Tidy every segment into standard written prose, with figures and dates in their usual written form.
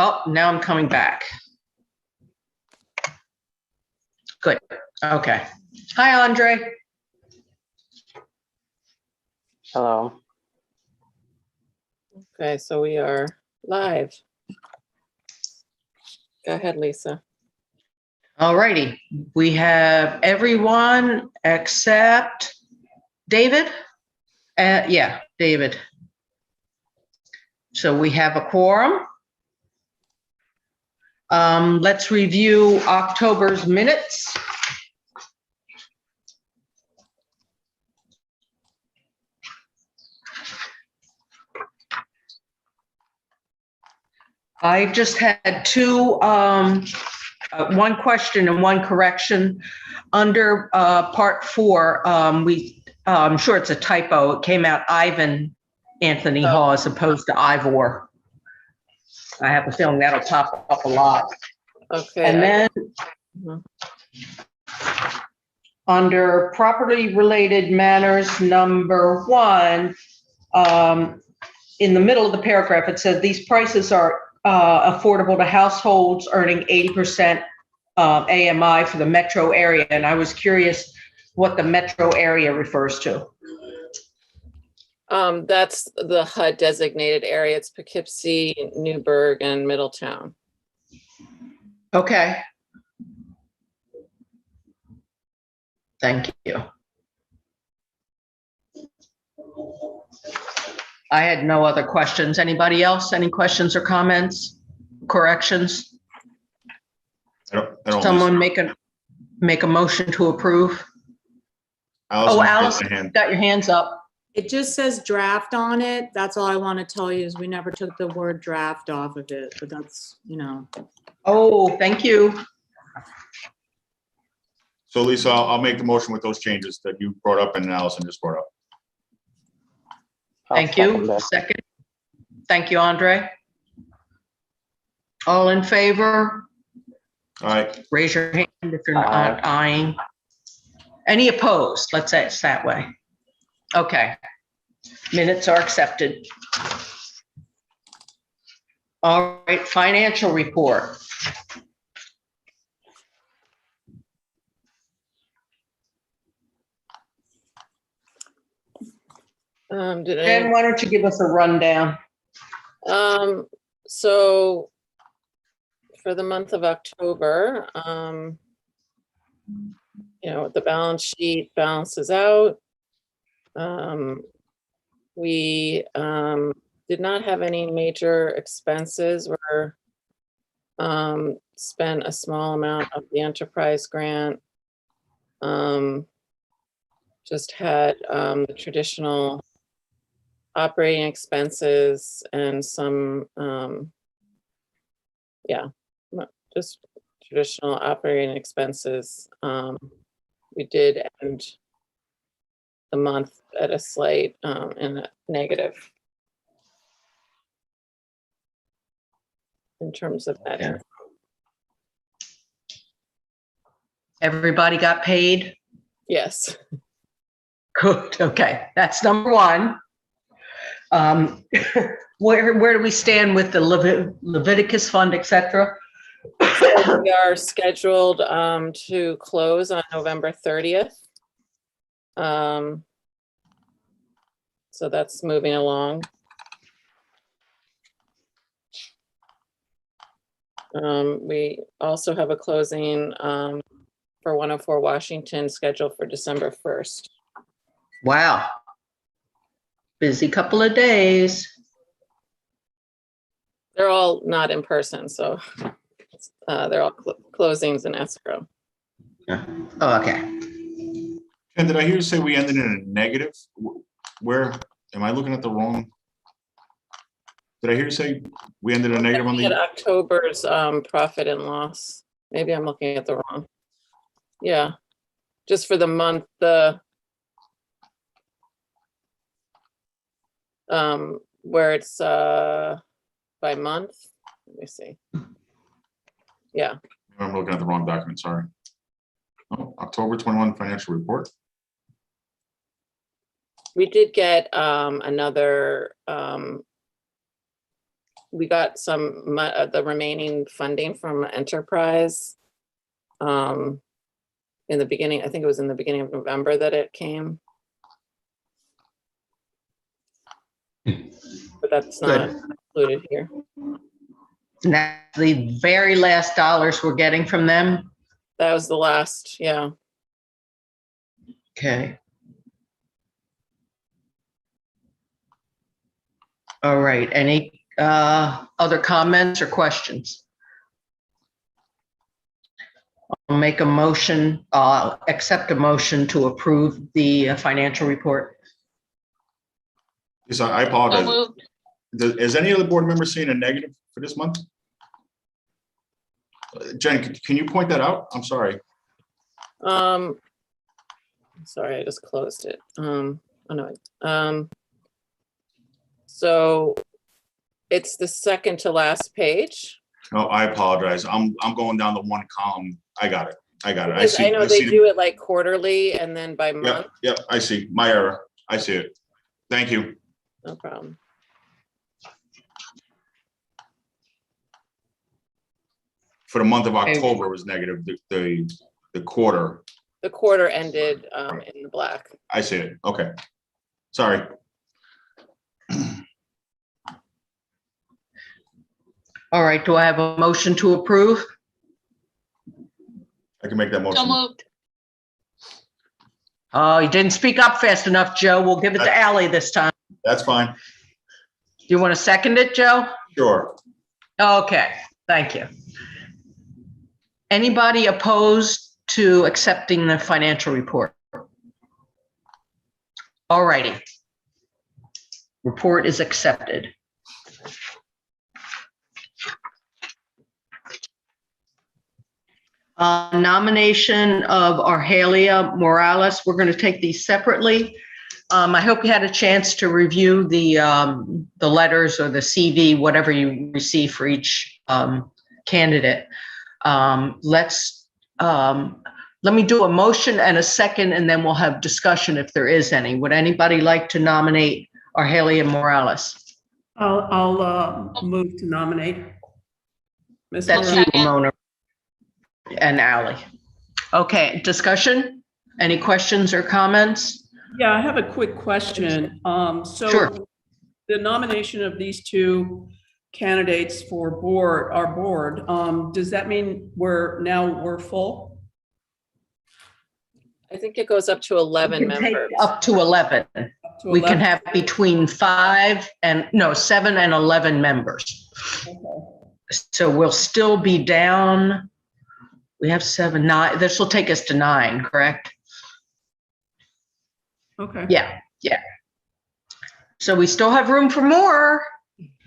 Oh, now I'm coming back. Good. Okay. Hi, Andre. Hello. Okay, so we are live. Go ahead, Lisa. All righty. We have everyone except David. Yeah, David. So we have a quorum. Let's review October's minutes. I just had two, one question and one correction. Under part 4, I'm sure it's a typo. It came out Ivan Anthony Hall as opposed to Ivor. I have a feeling that'll pop up a lot. Okay. And then under property related matters, number 1, in the middle of the paragraph, it says these prices are affordable to households earning 80% AMI for the metro area. And I was curious what the metro area refers to. That's the HUD designated area. It's Poughkeepsie, Newburgh, and Middletown. Okay. Thank you. I had no other questions. Anybody else? Any questions or comments, corrections? I don't Someone make a motion to approve. Allison, Allison, got your hands up. It just says draft on it. That's all I want to tell you is we never took the word draft off of it, but that's, you know. Oh, thank you. So Lisa, I'll make the motion with those changes that you brought up and Allison just brought up. Thank you. Second. Thank you, Andre. All in favor? All right. Raise your hand if you're not eyeing. Any opposed? Let's say it's that way. Okay. Minutes are accepted. All right, financial report. And why don't you give us a rundown? So for the month of October, you know, the balance sheet balances out. We did not have any major expenses. We're spent a small amount of the enterprise grant. Just had the traditional operating expenses and some, just traditional operating expenses. We did end the month at a slight in a negative in terms of that. Yeah. Everybody got paid? Yes. Good. Okay, that's number 1. Where do we stand with the Leviticus fund, et cetera? So we are scheduled to close on November 30th. So that's moving along. We also have a closing for 104 Washington scheduled for December 1st. Wow. Busy couple of days. They're all not in person, so they're all closings in escrow. Oh, okay. And did I hear you say we ended in a negative? Where, am I looking at the wrong? Did I hear you say we ended in a negative on At the? October's profit and loss. Maybe I'm looking at the wrong. Yeah, just for the month, where it's by month. Let me see. Yeah. I'm looking at the wrong document, sorry. Oh, October 21 financial report. We did get another we got some, the remaining funding from enterprise. In the beginning, I think it was in the beginning of November that it came. But that's not included here. And that's the very last dollars we're getting from them. That was the last, yeah. Okay. All right, any other comments or questions? I'll make a motion, accept a motion to approve the financial report. Yes, I So apologize. moved. Is any other board member seeing a negative for this month? Jen, can you point that out? I'm sorry. Sorry, I just closed it. Oh no. So it's the second to last page. No, I apologize. I'm going down the one column. I got it. I got it. I Because see. I know they do it like quarterly and then by month. Yep, I see. My error. I see it. Thank you. No problem. For the month of October was negative, the quarter. The quarter ended in the black. I see it. Okay. Sorry. All right, do I have a motion to approve? I can make that So motion. moved. Oh, you didn't speak up fast enough, Joe. We'll give it to Ally this time. That's fine. Do you want to second it, Joe? Sure. Okay, thank you. Anybody opposed to accepting the financial report? All righty. Report is accepted. Nomination of Argelia Morales. We're going to take these separately. I hope you had a chance to review the letters or the CV, whatever you receive for each candidate. Let me do a motion and a second, and then we'll have discussion if there is any. Would anybody like to nominate Argelia Morales? I'll move to nominate. Ms. That's you, Morales. Second. Mona and Ally. Okay, discussion? Any questions or comments? Yeah, I have a quick question. Sure. So the nomination of these two candidates for our board, does that mean we're full? I think it goes up to 11 We can take members. up to 11. Up to We can 11? have between 7 and 11 members. Okay. So we'll still be down. We have 7, 9. This will take us to 9, correct? Okay. Yeah. So we still have room for more.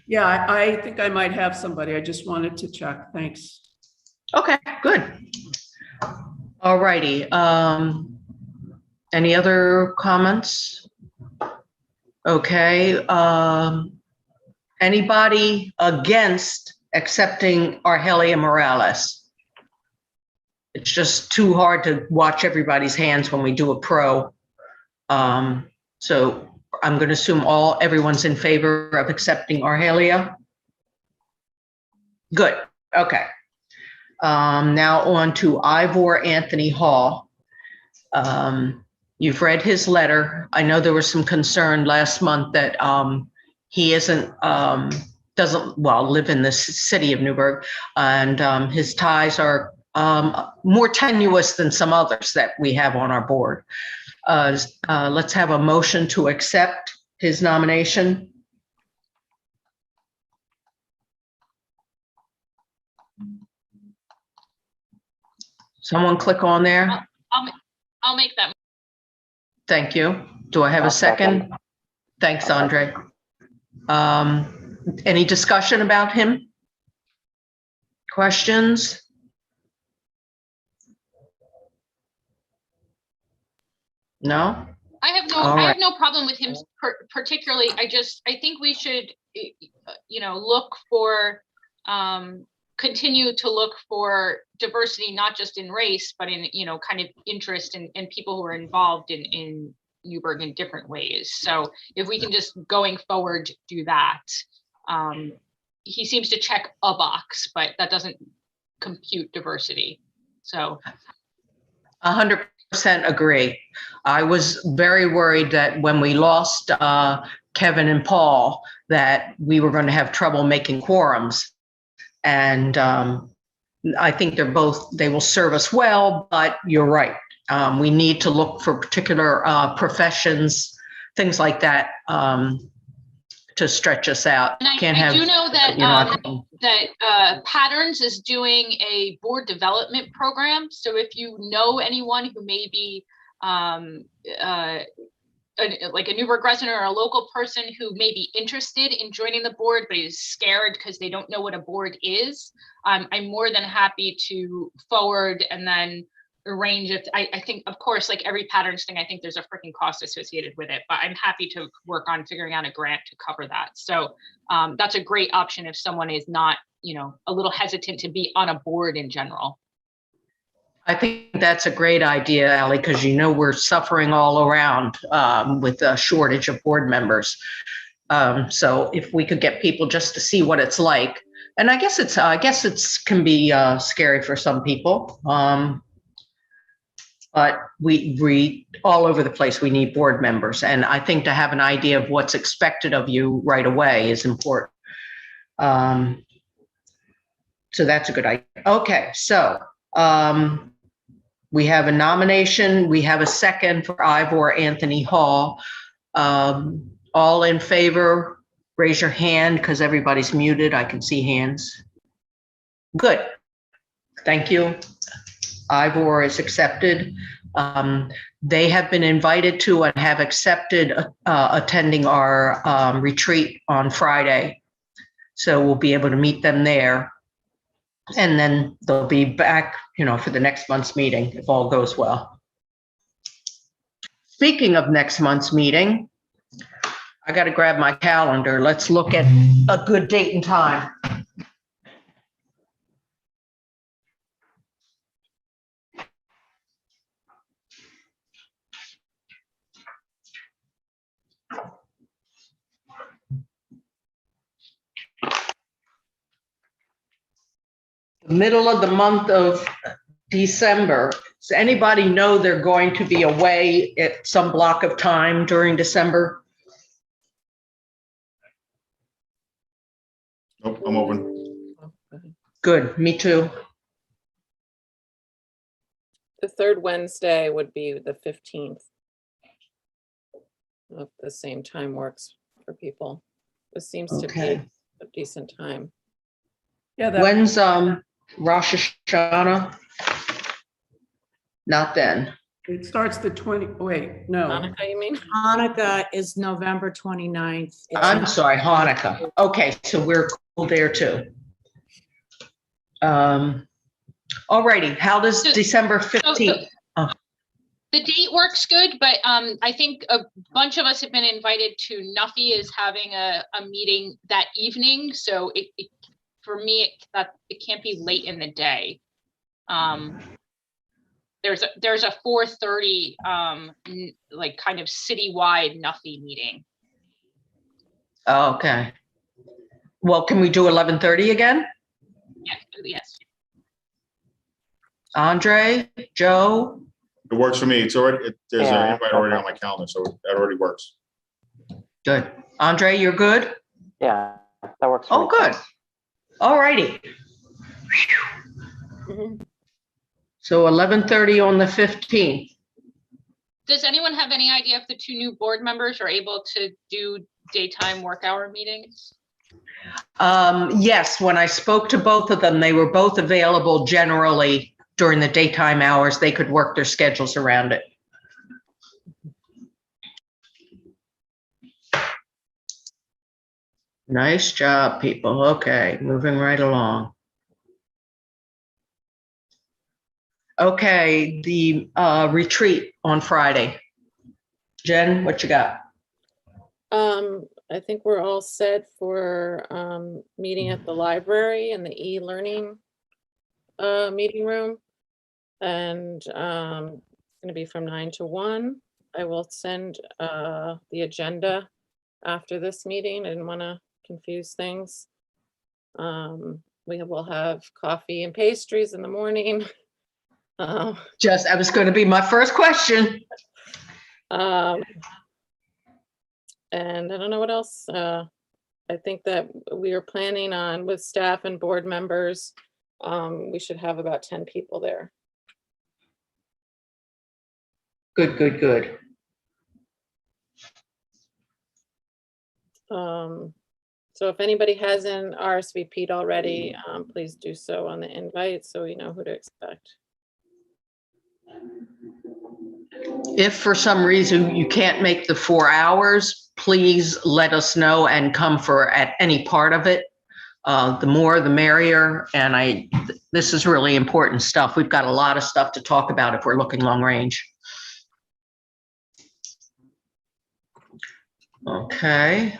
Yeah, I think I might have somebody. I just wanted to check. Thanks. Okay, good. All righty. Any other comments? Okay. Anybody against accepting Argelia Morales? It's just too hard to watch everybody's hands when we do a pro. So I'm going to assume everyone's in favor of accepting Argelia. Good. Okay. Now on to Ivor Anthony Hall. You've read his letter. I know there was some concern last month that he doesn't live in the city of Newburgh, and his ties are more tenuous than some others that we have on our board. Let's have a motion to accept his nomination. Someone click on there. I'll make that. Thank you. Do I have a I'll second. second? Thanks, Andre. Any discussion about him? Questions? No? I have All I have no problem with him particularly. I think we should, look for, continue to look for diversity, not just in race, but in, kind of interest and people who are involved in Newburgh in different ways. So if we can just going forward do that, he seems to check a box, but that doesn't compute diversity. So 100% agree. I was very worried that when we lost Kevin and Paul, that we were going to have trouble making quorums. And I think they will serve us well, but you're right. We need to look for particular professions, things like that, to stretch us out. and Can't I have, do know that, you know, that Patterns is doing a board development program. So if you know anyone who may be like a Newburgh resident or a local person who may be interested in joining the board, but is scared because they don't know what a board is, I'm more than happy to forward and then arrange it. I think, of course, like every Patterns thing, I think there's a freaking cost associated with it, but I'm happy to work on figuring out a grant to cover that. So that's a great option if someone is not, a little hesitant to be on a board in general. I think that's a great idea, Ally, because we're suffering all around with a shortage of board members. So if we could get people just to see what it's like, and I guess it's can be scary for some people. But we all over the place, we need board members. And I think to have an idea of what's expected of you right away is important. So that's a good idea. Okay, so we have a nomination. We have a second for Ivor Anthony Hall. All in favor, raise your hand because everybody's muted. I can see hands. Good. Thank you. Ivor is accepted. They have been invited to and have accepted attending our retreat on Friday. So we'll be able to meet them there. And then they'll be back, for the next month's meeting, if all goes well. Speaking of next month's meeting, I got to grab my calendar. Let's look at a good date and time. The middle of the month of December. Does anybody know they're going to be away at some block of time during December? Nope, I'm open. Good, me too. The third Wednesday would be the 15th. If the same time works for people. This seems to be Okay. a decent time. Yeah, When's Rosh Hashanah? Not then. it starts the 20, wait, no. Monica, you mean? Hanukkah is November 29th. It's I'm sorry, Hanukkah. Okay, so we're cool there too. All righty, how does December 15th? The date works good, but I think a bunch of us have been invited to Nuffy is having a meeting that evening. So it for me, it can't be late in the day. There's a 4:30 like kind of citywide Nuffy meeting. Okay. Well, can we do 11:30 again? Yes. Andre, Joe? It works for me. It's already, there's an Yeah. invite already on my calendar, so that already works. Good. Andre, you're good? Yeah, that works for Oh, me. good. All righty. So 11:30 on the 15th. Does anyone have any idea if the two new board members are able to do daytime work hour meetings? Yes, when I spoke to both of them, they were both available generally during the daytime hours. They could work their schedules around it. Nice job, people. Okay, moving right along. Okay, the retreat on Friday. Jen, what you got? I think we're all set for meeting at the library in the e-learning meeting room. And it's going to be from 9 to 1. I will send the agenda after this meeting. I didn't want to confuse things. We will have coffee and pastries in the morning. That was going to be my first question. And I don't know what else. I think that we are planning on with staff and board members. We should have about 10 people there. Good, good, good. So if anybody hasn't RSVP'd already, please do so on the invite so we know who to expect. If for some reason you can't make the 4 hours, please let us know and come for at any part of it. The more, the merrier. And this is really important stuff. We've got a lot of stuff to talk about if we're looking long range. Okay.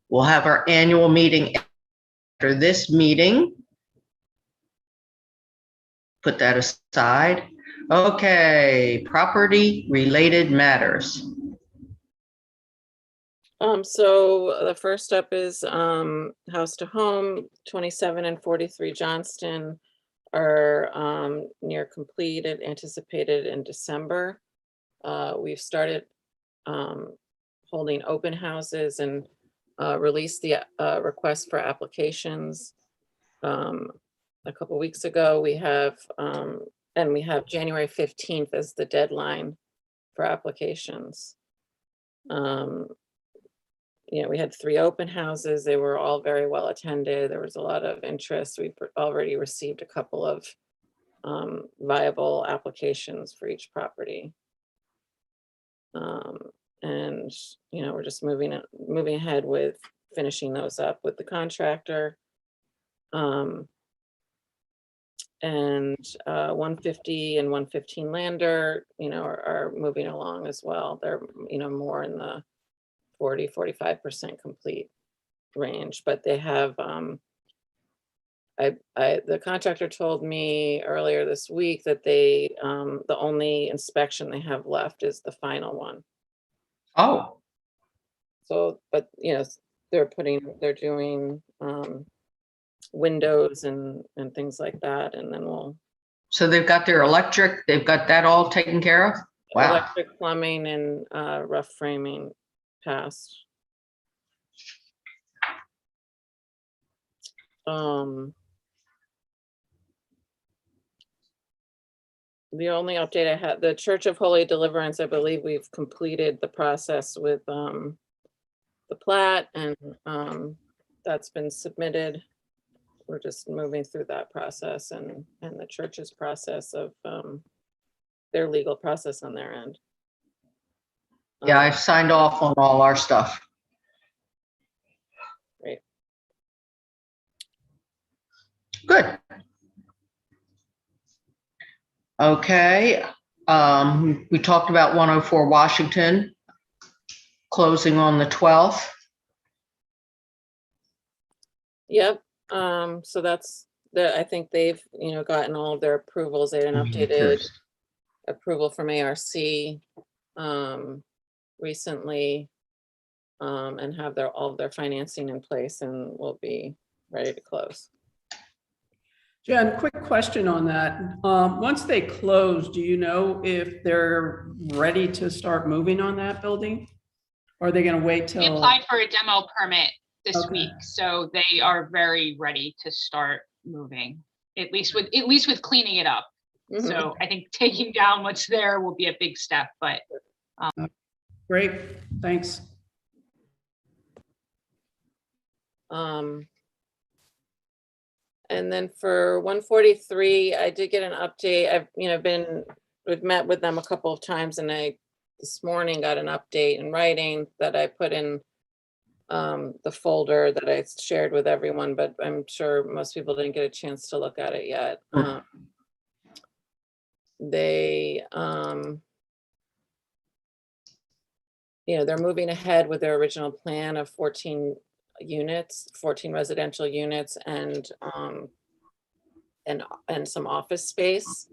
We'll have our annual meeting after this meeting. Put that aside. Okay, property related matters. So the first up is House to Home, 27 and 43 Johnston are near completed, anticipated in December. We've started holding open houses and released the request for applications a couple weeks ago. We have January 15th as the deadline for applications. We had 3 open houses. They were all very well attended. There was a lot of interest. We've already received a couple of viable applications for each property. And we're just moving ahead with finishing those up with the contractor. And 150 and 115 Lander, are moving along as well. They're, more in the 40-45% complete range, but they have, the contractor told me earlier this week that they, the only inspection they have left is the final one. Oh, So, but, they're doing, windows and things like that. And then we'll. so they've got their electric, they've got that all taken care of? Wow. Electric, plumbing, and rough framing passed. The only update I had, the Church of Holy Deliverance, I believe we've completed the process with the plat, and that's been submitted. We're just moving through that process and the church's process of their legal process on their end. Yeah, I've signed off on all our stuff. Great. Good. Okay, we talked about 104 Washington closing on the 12th. Yep. So that's I think they've, gotten all of their approvals. They had an updated approval from ARC recently, and have all of their financing in place and will be ready to close. Jen, quick question on that. Once they close, do you know if they're ready to start moving on that building? Or are they going to wait till? We applied for a demo permit this Okay. week, so they are very ready to start moving, at least with cleaning it up. Mhm. So I think taking down what's there will be a big step, but Great, thanks. And then for 143, I did get an update. We've met with them a couple of times, and I this morning got an update in writing that I put in the folder that I shared with everyone, but I'm sure most people didn't get a chance to look at it yet. They're moving ahead with their original plan of 14 residential units, and some office space.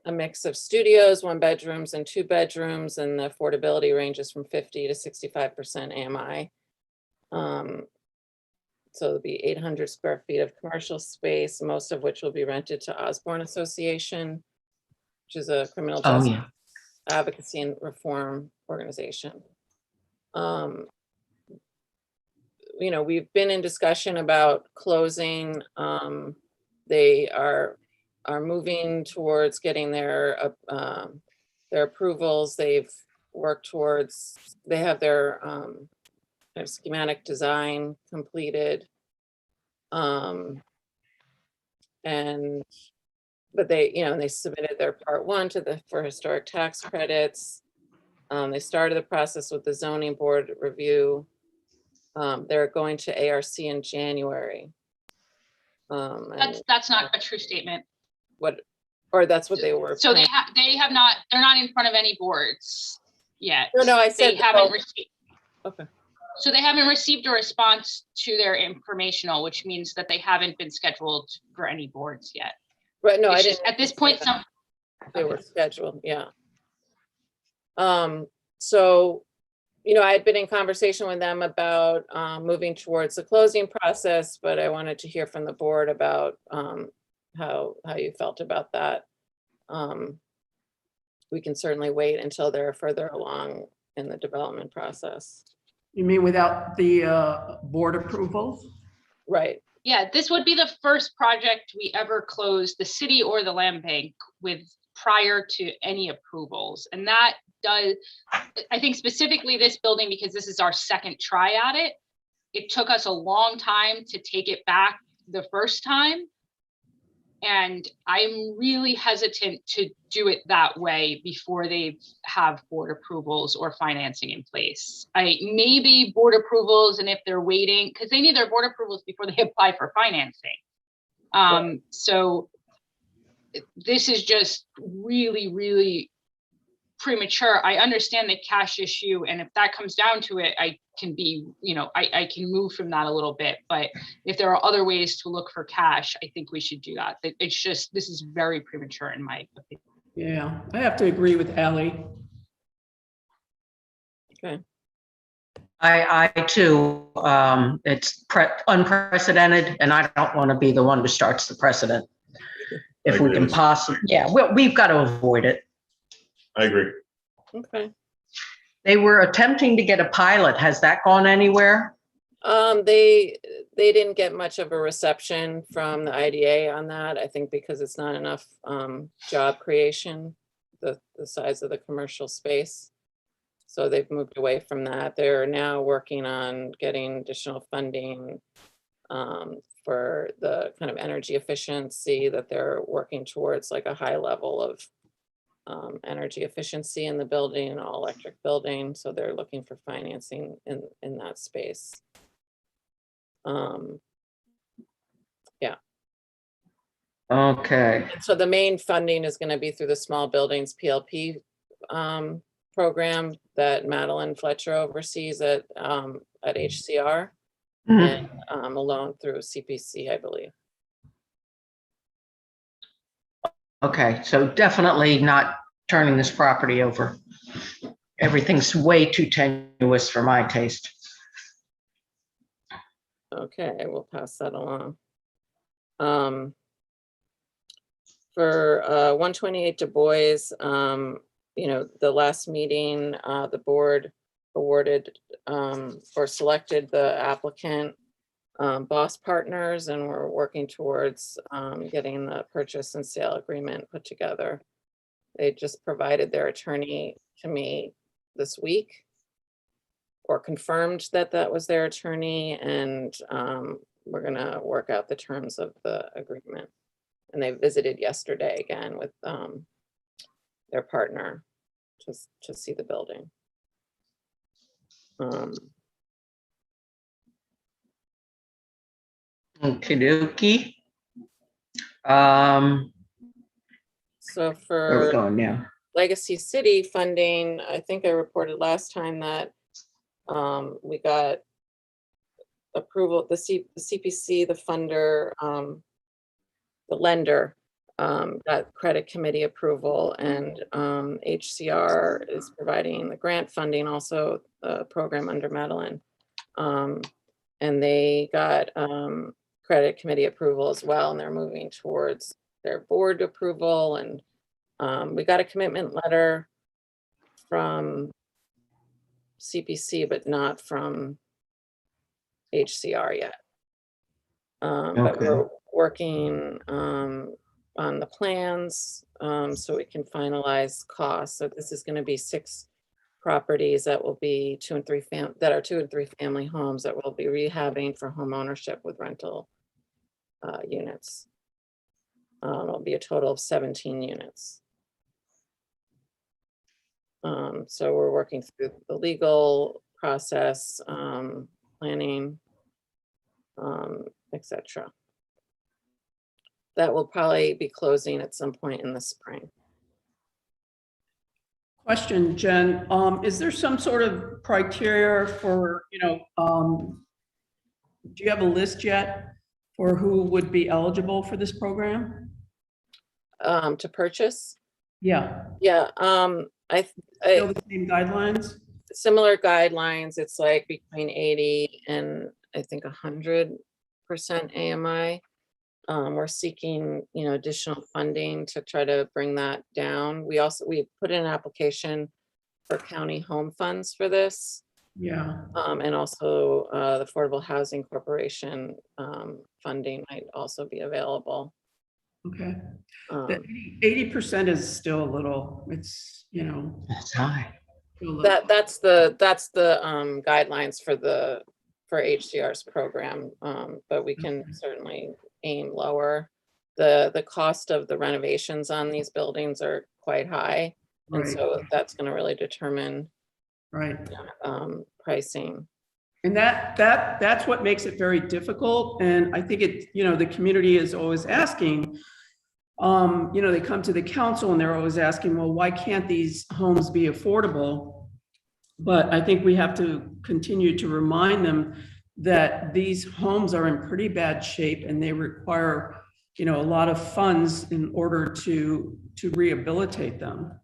A mix of studios, 1 bedrooms and 2 bedrooms, and the affordability ranges from 50 to 65% AMI. So it'll be 800 square feet of commercial space, most of which will be rented to Osborne Association, which is a criminal Oh, justice yeah. advocacy and reform organization. You know, we've been in discussion about closing. They are moving towards getting their approvals. They've worked towards, they have their schematic design completed. But they, you know, they submitted their part 1 for historic tax credits. They started the process with the zoning board review. They're going to ARC in January. And That's not a true statement. that's what they were. So they're not in front of any boards yet. No, I said. They haven't received. Okay. So they haven't received a response to their informational, which means that they haven't been scheduled for any boards yet. Right, no, I It's didn't. just, at this point, They were scheduled, yeah. So, you know, I had been in conversation with them about moving towards the closing process, but I wanted to hear from the board about how you felt about that. We can certainly wait until they're further along in the development process. You mean without the board approvals? Right. yeah, this would be the first project we ever closed, the city or the land bank, with prior to any approvals. And that does, I think specifically this building, because this is our second try at it, it took us a long time to take it back the first time. And I'm really hesitant to do it that way before they have board approvals or financing in place. Maybe board approvals, and if they're waiting, because they need their board approvals before they apply for financing. So this is just really, really premature. I understand the cash issue, and if that comes down to it, I can be, you know, I can move from that a little bit. But if there are other ways to look for cash, I think we should do that. It's just, this is very premature in my opinion. Yeah, I have to agree with Ally. Okay. I too, it's unprecedented, and I don't want to be the one who starts the precedent. If we can possibly, yeah, we've got to avoid it. I agree. Okay. They were attempting to get a pilot. Has that gone anywhere? They didn't get much of a reception from the IDA on that. I think because it's not enough job creation, the size of the commercial space. So they've moved away from that. They're now working on getting additional funding for the kind of energy efficiency that they're working towards, like a high level of energy efficiency in the building, an all electric building. So they're looking for financing in that space. Yeah. Okay. So the main funding is going to be through the small buildings PLP program that Madeline Fletcher oversees at HCR, and a loan through CPC, I believe. Okay, so definitely not turning this property over. Everything's way too tenuous for my taste. Okay, we'll pass that along. For 128 Du Bois, you know, the last meeting, the board awarded or selected the applicant, Boss Partners, and we're working towards getting the purchase and sale agreement put together. They just provided their attorney to me this week, or confirmed that that was their attorney, and we're gonna work out the terms of the agreement. And they visited yesterday again with their partner to see the building. Okey-dokey. So Where are we for going now? Legacy City funding, I think I reported last time that we got approval, the CPC, the funder, the lender, got credit committee approval, and HCR is providing the grant funding, also a program under Madeline. And they got credit committee approval as well, and they're moving towards their board approval. And we got a commitment letter from CPC, but not from HCR yet. But Okay. we're working on the plans so we can finalize costs. So this is going to be 6 properties that will be 2 and 3 family homes that we'll be rehabbing for home ownership with rental units. It'll be a total of 17 units. So we're working through the legal process, planning, etc. That will probably be closing at some point in the spring. Question, Jen, is there some sort of criteria for, do you have a list yet for who would be eligible for this program? To purchase? Yeah, Yeah, still the same guidelines? similar guidelines. It's like between 80 and I think 100% AMI. We're seeking, additional funding to try to bring that down. We put in an application for county home funds for this. Yeah, And also the Affordable Housing Corporation funding might also be available. okay. Um, The 80% is still a little, it's, That's high. still a little- that's the guidelines for HCR's program, but we can Okay. certainly aim lower. The cost of the renovations on these buildings are quite high, and Right, so that's going to really determine right. pricing. And that's what makes it very difficult. And I think the community is always asking, they come to the council and they're always asking, well, why can't these homes be affordable? But I think we have to continue to remind them that these homes are in pretty bad shape and they require, a lot of funds in order to rehabilitate them.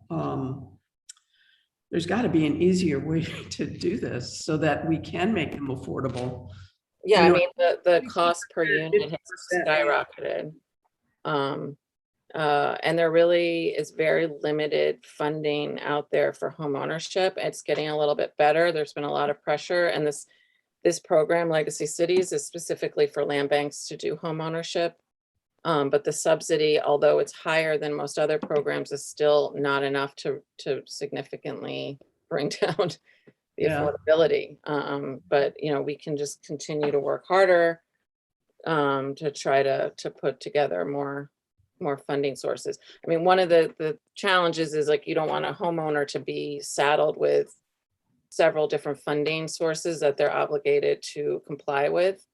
There's got to be an easier way to do this so that we can make them affordable. Yeah, You I know, mean, the cost per unit has 50%. skyrocketed. And there really is very limited funding out there for home ownership. It's getting a little bit better. There's been a lot of pressure, and this program, Legacy Cities, is specifically for land banks to do home ownership. But the subsidy, although it's higher than most other programs, is still not enough to significantly bring down the Yeah. affordability. But we can just continue to work harder to try to put together more funding sources. I mean, one of the challenges is you don't want a homeowner to be saddled with several different funding sources that they're obligated to comply with.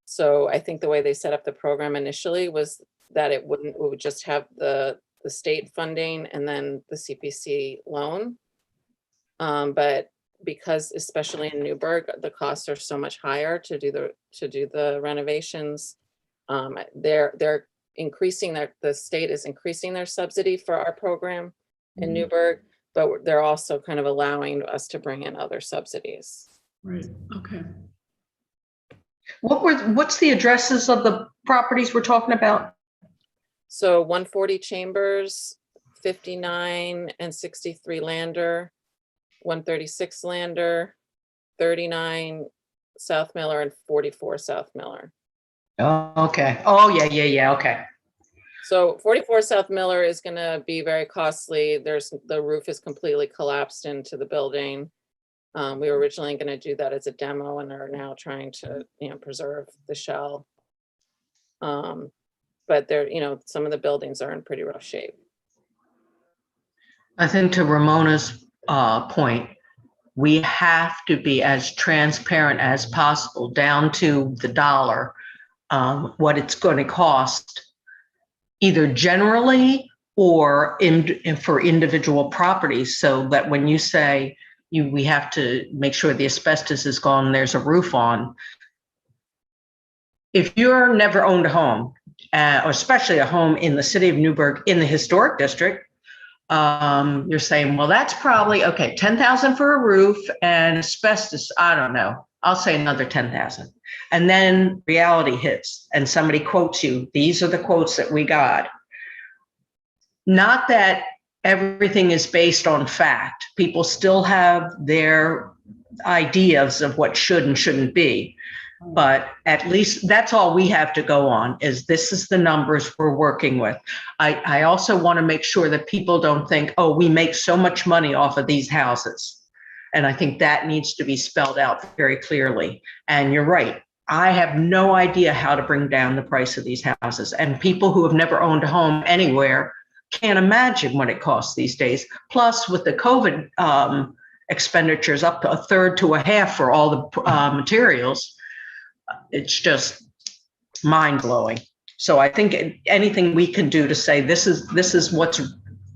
So I think the way they set up the program initially was that it would just have the state funding and then the CPC loan. But because especially in Newburgh, the costs are so much higher to do the renovations, they're increasing the state is increasing their subsidy for our program in Mhm. Newburgh, but they're also kind of allowing us to bring in other subsidies. Right, okay. What's the addresses of the properties we're talking about? So 140 Chambers, 59 and 63 Lander, 136 Lander, 39 South Miller, and 44 South Miller. Oh, okay. Oh, yeah, okay. So 44 South Miller is going to be very costly. The roof is completely collapsed into the building. We were originally going to do that as a demo, and are now trying to preserve the shell. But some of the buildings are in pretty rough shape. I think to Ramona's point, we have to be as transparent as possible, down to the dollar, what it's going to cost, either generally or for individual properties, so that when you say we have to make sure the asbestos is gone, there's a roof on. If you're never owned a home, or especially a home in the city of Newburgh in the historic district, you're saying, well, that's probably okay, 10,000 for a roof and asbestos, I don't know, I'll say another 10,000. And then reality hits and somebody quotes you, these are the quotes that we got. Not that everything is based on fact. People still have their ideas of what should and shouldn't be. But at least that's all we have to go on, is this is the numbers we're working with. I also want to make sure that people don't think, oh, we make so much money off of these houses. And I think that needs to be spelled out very clearly. And you're right. I have no idea how to bring down the price of these houses. And people who have never owned a home anywhere can't imagine what it costs these days. Plus, with the COVID expenditures up to a third to a half for all the materials, it's just mind blowing. So I think anything we can do to say this is what's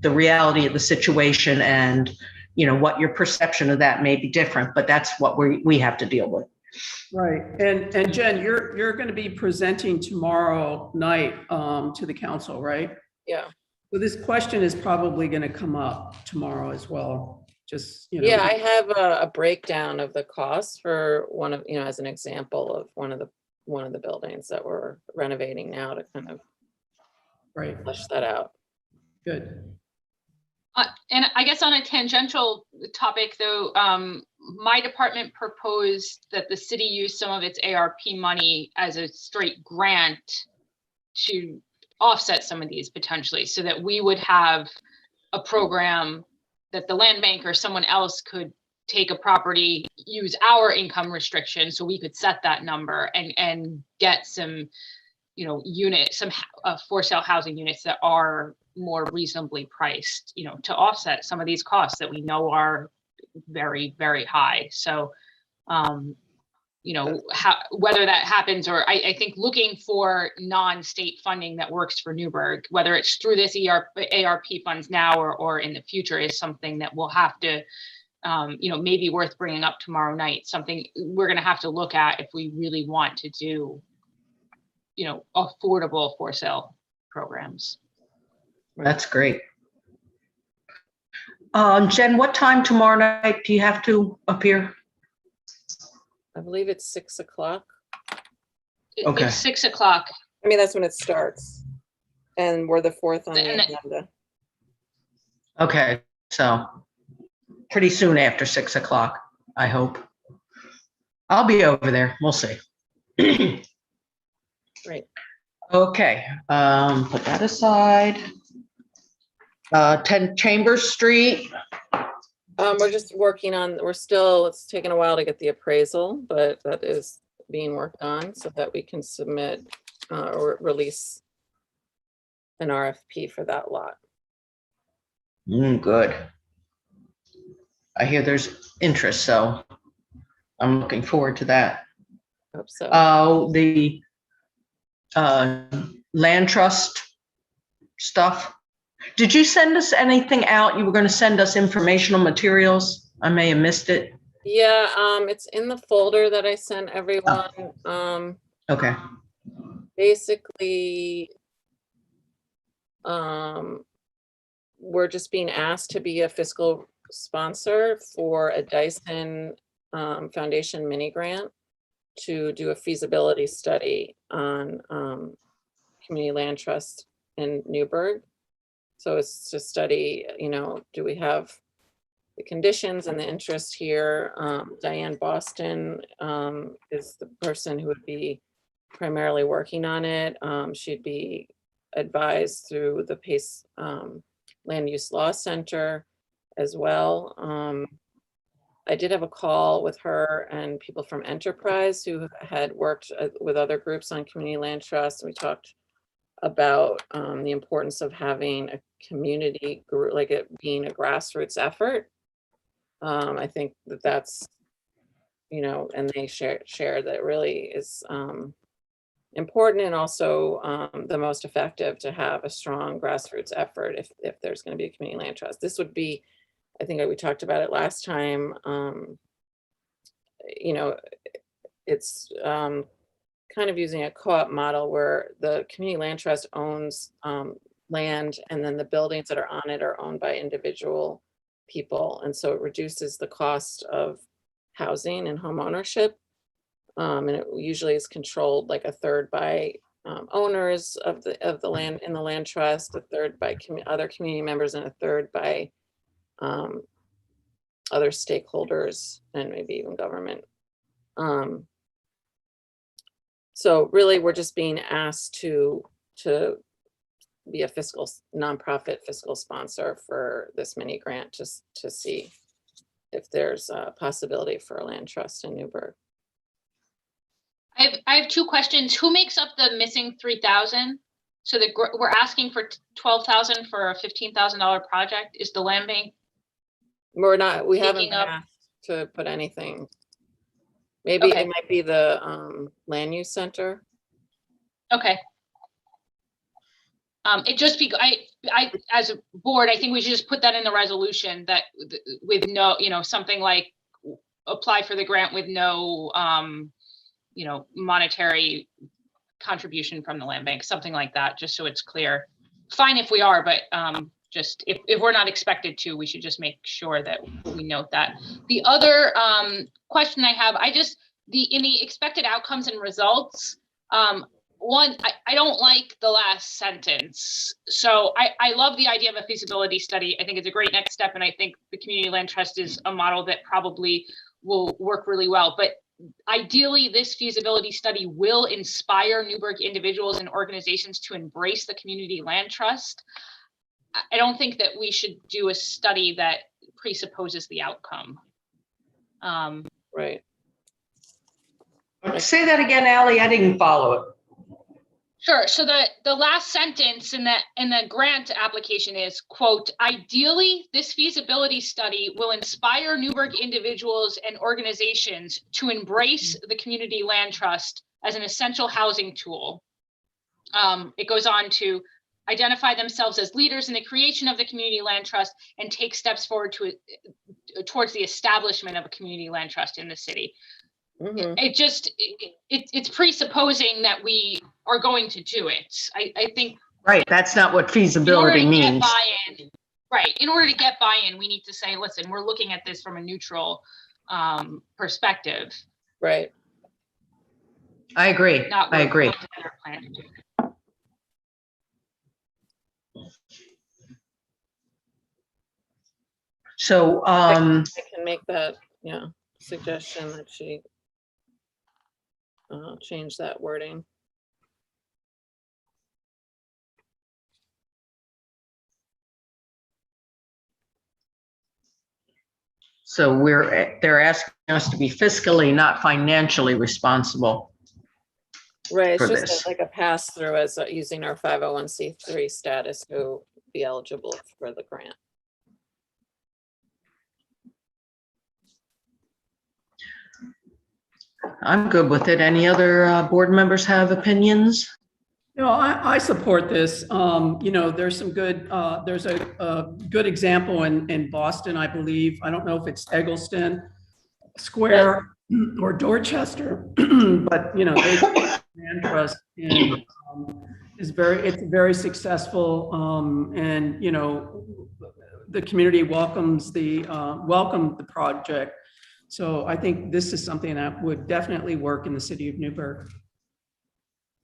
the reality of the situation, and you know what your perception of that may be different, but that's what we have to deal with. Right. And Jen, you're going to be presenting tomorrow night to the council, right? Yeah. So this question is probably going to come up tomorrow as well. Just, you know. Yeah, I have a breakdown of the costs for one of, as an example of one of the buildings that we're renovating now to kind of Right. flesh that out. Good. And I guess on a tangential topic though, my department proposed that the city use some of its ARP money as a straight grant to offset some of these potentially, so that we would have a program that the land bank or someone else could take a property, use our income restriction, so we could set that number and get some, some for sale housing units that are more reasonably priced, to offset some of these costs that we know are very, very high. So, whether that happens, or I think looking for non-state funding that works for Newburgh, whether it's through this ARP funds now or in the future, is something that we'll have to, maybe worth bringing up tomorrow night. Something we're going to have to look at if we really want to do, affordable for sale programs. That's great. Jen, what time tomorrow night do you have to appear? I believe it's 6 o'clock. Okay. It's 6 o'clock. I mean, that's when it starts. And we're the fourth on the agenda. Okay, so pretty soon after 6 o'clock, I hope. I'll be over there. We'll see. Right. Okay, put that aside. 10 Chambers Street. We're just working on, it's taken a while to get the appraisal, but that is being worked on so that we can submit or release an RFP for that lot. Good. I hear there's interest, so I'm looking forward to that. Hope so. The land trust stuff. Did you send us anything out? You were going to send us informational materials. I may have missed it. Yeah, it's in the folder that I sent everyone. Okay. Basically, we're just being asked to be a fiscal sponsor for a Dyson Foundation mini grant to do a feasibility study on community land trust in Newburgh. So it's to study, do we have the conditions and the interest here? Diane Boston is the person who would be primarily working on it. She'd be advised through the PACE Land Use Law Center as well. I did have a call with her and people from Enterprise who had worked with other groups on community land trust. We talked about the importance of having a community group, like it being a grassroots effort. I think that's, and they share that really is important, and also the most effective to have a strong grassroots effort if there's going to be a community land trust. This would be, I think we talked about it last time, it's kind of using a co-op model where the community land trust owns land, and then the buildings that are on it are owned by individual people. And so it reduces the cost of housing and home ownership And it usually is controlled like a third by owners of the land in the land trust, a third by other community members, and a third by other stakeholders and maybe even government. So really, we're just being asked to be a nonprofit fiscal sponsor for this mini grant, just to see if there's a possibility for a land trust in Newburgh. I have two questions. Who makes up the missing 3,000? So we're asking for 12,000 for a $15,000 project. Is the land bank? We haven't Taking been up- asked to put anything. Maybe Okay. it might be the land use center. Okay. It just be, I, as a board, I think we should just put that in the resolution that with no, something like apply for the grant with no, monetary contribution from the land bank, something like that, just so it's clear. Fine if we are, but just if we're not expected to, we should just make sure that we note that. The other question I have, in the expected outcomes and results, one, I don't like the last sentence. So I love the idea of a feasibility study. I think it's a great next step. And I think the Community Land Trust is a model that probably will work really well. But ideally, this feasibility study will inspire Newburgh individuals and organizations to embrace the Community Land Trust. I don't think that we should do a study that presupposes the outcome. Right. Say that again, Ally, I didn't follow it. Sure. So the last sentence in the grant application is, quote, ideally, this feasibility study will inspire Newburgh individuals and organizations to embrace the Community Land Trust as an essential housing tool. It goes on to identify themselves as leaders in the creation of the Community Land Trust and take steps forward towards the establishment of a Community Land Trust in the city. Mhm. It's presupposing that we are going to do it. I think Right, that's not what feasibility means. Right, in order to get buy-in, we need to say, listen, we're looking at this from a neutral perspective. Right. I agree, Not I agree. what we're planning to do. So, I can make that, suggestion that she change that wording. so they're asking us to be fiscally, not financially responsible. Right, it's For just this. like a pass through as using our 501c3 status to be eligible for the grant. I'm good with it. Any other board members have opinions? No, I support this. There's some good, there's a good example in Boston, I believe. I don't know if it's Eggleston Square or Dorchester, but they land trust and it's very successful. And the community welcomed the project. So I think this is something that would definitely work in the city of Newburgh.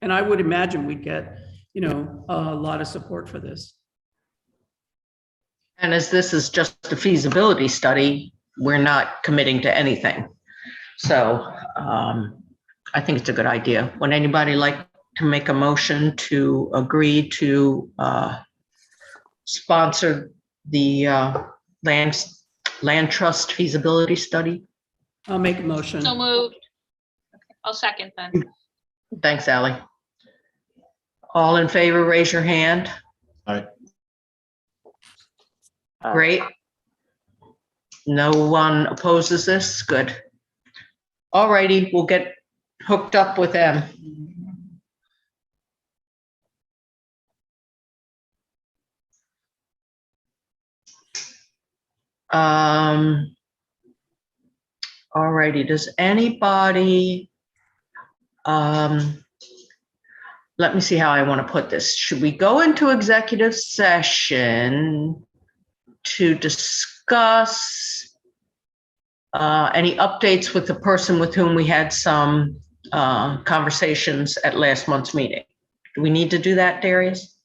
And I would imagine we'd get, a lot of support for this. And as this is just a feasibility study, we're not committing to anything. So I think it's a good idea. Would anybody like to make a motion to agree to sponsor the land trust feasibility study? I'll make a motion. So moved. I'll second then. Thanks, Ally. All in favor, raise your hand. Great. No one opposes this? Good. All righty, we'll get hooked up with them. All righty, does anybody, let me see how I want to put this. Should we go into executive session to discuss Any updates with the person with whom we had some conversations at last month's meeting? Do we need to do that, Darius?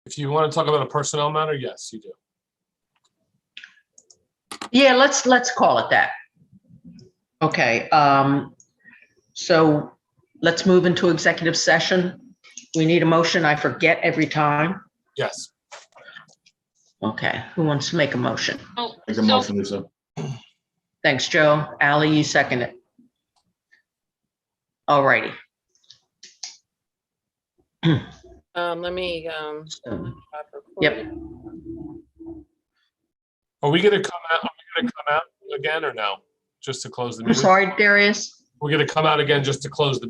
If you want to talk about a personnel matter, yes, you do. Yeah, let's call it that. Okay, so let's move into executive session. We need a motion. I forget every time. Yes. Okay, who wants to make a motion? Oh, Make a so motion, Lisa. Thanks, Joe. Ally, you second it. All righty. Let me, stop Yep. recording. Are we gonna come out, again or no? Just to close the I'm meeting? sorry, Darius. We're gonna come out again just to close the